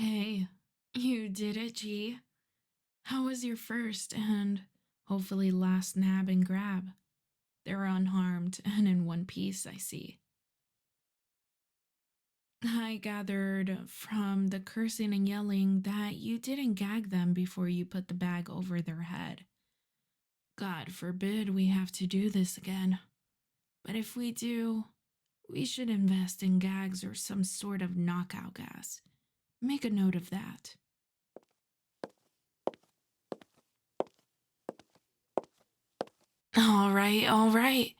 Hey, you did it, G. How was your first and hopefully last nab and grab? They're unharmed and in one piece, I see. I gathered from the cursing and yelling that you didn't gag them before you put the bag over their head. God forbid we have to do this again. But if we do, we should invest in gags or some sort of knockout gas. Make a note of that. All right.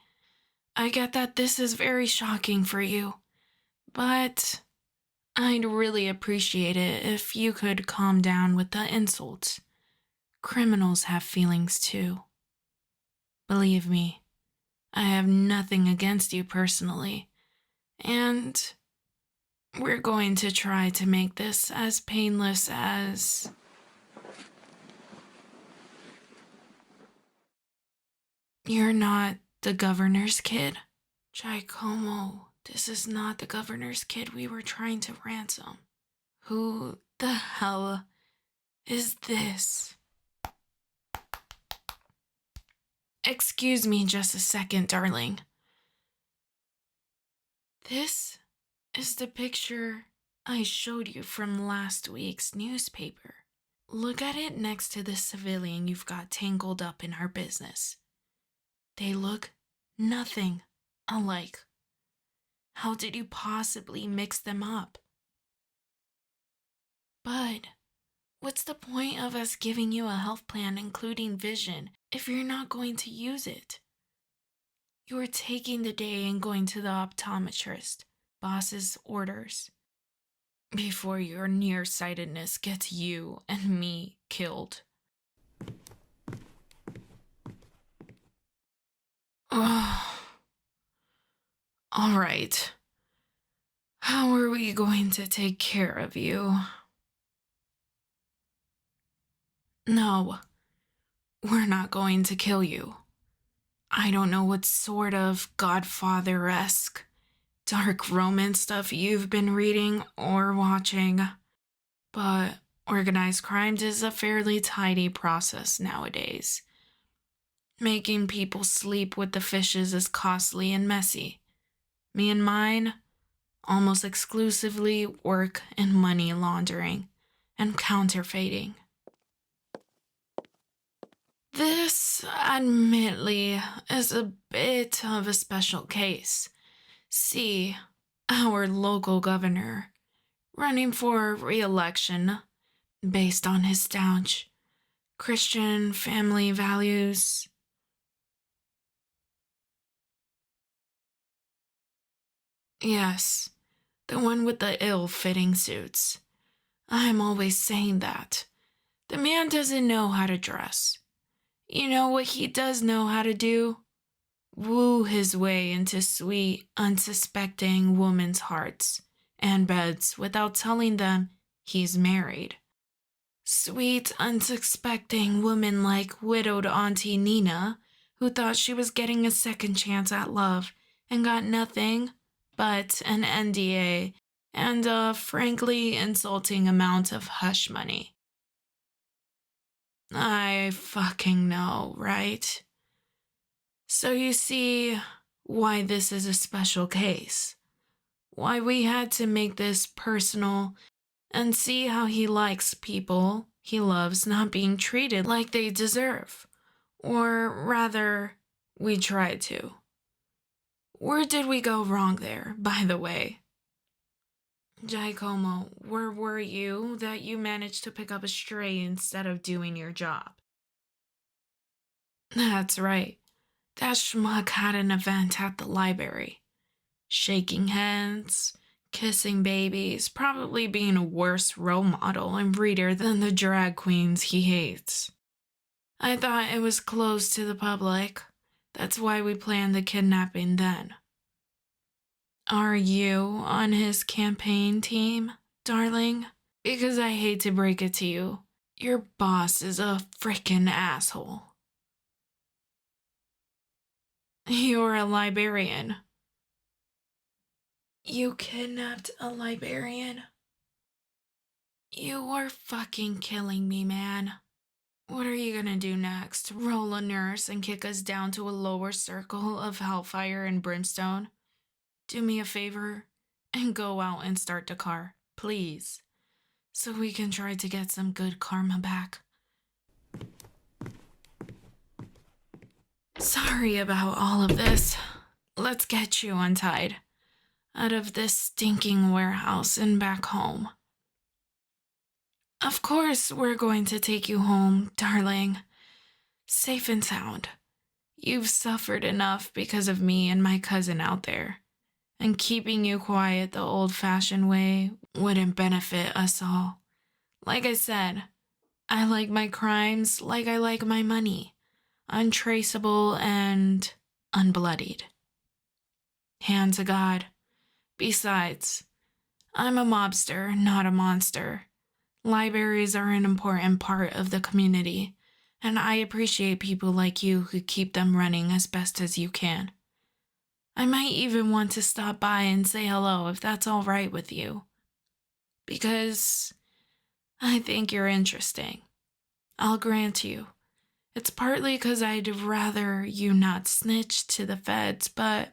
I get that this is very shocking for you, but I'd really appreciate it if you could calm down with the insults. Criminals have feelings too. Believe me, I have nothing against you personally, and we're going to try to make this as painless as... You're not the governor's kid? Giacomo, this is not the governor's kid we were trying to ransom. Who the hell is this? Excuse me just a second, darling. This is the picture I showed you from last week's newspaper. Look at it next to the civilian you've got tangled up in our business. They look nothing alike. How did you possibly mix them up? Bud, what's the point of us giving you a health plan including vision if you're not going to use it? You're taking the day and going to the optometrist, boss's orders, before your nearsightedness gets you and me killed. Oh. All right. How are we going to take care of you? No, we're not going to kill you. I don't know what sort of Godfather-esque dark romance stuff you've been reading or watching, but organized crime is a fairly tidy process nowadays. Making people sleep with the fishes is costly and messy. Me and mine almost exclusively work in money laundering and counterfeiting. This, admittedly, is a bit of a special case. See, our local governor, running for re-election based on his staunch Christian family values. Yes, the one with the ill-fitting suits. I'm always saying that. The man doesn't know how to dress. You know what he does know how to do? Woo his way into sweet, unsuspecting women's hearts and beds without telling them he's married. Sweet, unsuspecting women like widowed Auntie Nina, who thought she was getting a second chance at love and got nothing but an NDA and a frankly insulting amount of hush money. I fucking know, right? So you see why this is a special case. Why we had to make this personal and see how he likes people he loves not being treated like they deserve. Or rather, we tried to. Where did we go wrong there, by the way? Giacomo, where were you that you managed to pick up a stray instead of doing your job? That's right. That schmuck had an event at the library. Shaking hands, kissing babies, probably being a worse role model and reader than the drag queens he hates. I thought it was closed to the public. That's why we planned the kidnapping then. Are you on his campaign team, darling? Because I hate to break it to you, your boss is a frickin' asshole. You're a librarian. You kidnapped a librarian? You are fucking killing me, man. What are you gonna do next? Roll a nurse and kick us down to a lower circle of hellfire and brimstone? Do me a favor and go out and start the car, please, so we can try to get some good karma back. Sorry about all of this. Let's get you untied. Out of this stinking warehouse and back home. Of course, we're going to take you home, darling. Safe and sound. You've suffered enough because of me and my cousin out there. And keeping you quiet the old-fashioned way wouldn't benefit us all. Like I said, I like my crimes like I like my money. Untraceable and unbloodied. Hand to God. Besides, I'm a mobster, not a monster. Libraries are an important part of the community, and I appreciate people like you who keep them running as best as you can. I might even want to stop by and say hello if that's all right with you. Because I think you're interesting. I'll grant you. It's partly because I'd rather you not snitch to the feds, but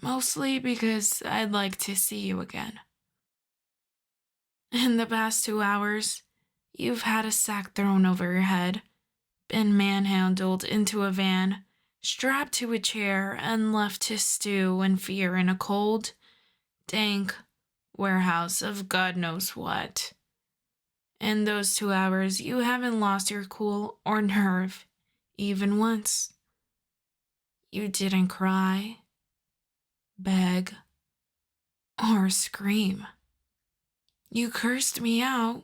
mostly because I'd like to see you again. In the past 2 hours, you've had a sack thrown over your head, been manhandled into a van, strapped to a chair, and left to stew in fear in a cold, dank warehouse of God knows what. In those 2 hours, you haven't lost your cool or nerve, even once. You didn't cry, beg, or scream. You cursed me out,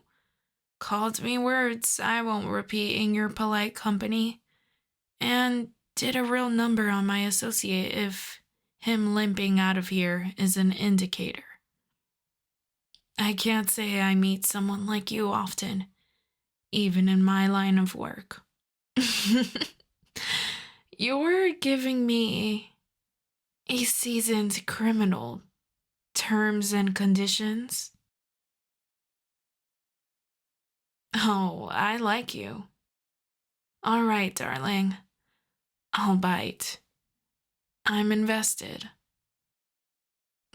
called me words I won't repeat in your polite company, and did a real number on my associate if him limping out of here is an indicator. I can't say I meet someone like you often, even in my line of work. You're giving me a seasoned criminal terms and conditions? Oh, I like you. All right, darling. I'll bite. I'm invested.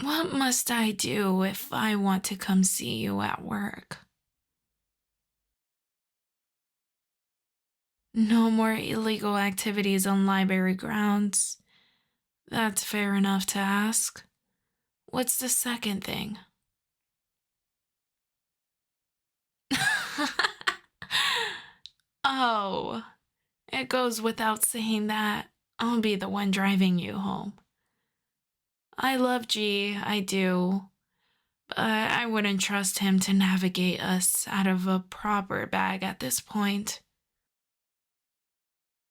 What must I do if I want to come see you at work? No more illegal activities on library grounds. That's fair enough to ask. What's the second thing? Oh, it goes without saying that I'll be the one driving you home. I love G, I do, but I wouldn't trust him to navigate us out of a proper bag at this point.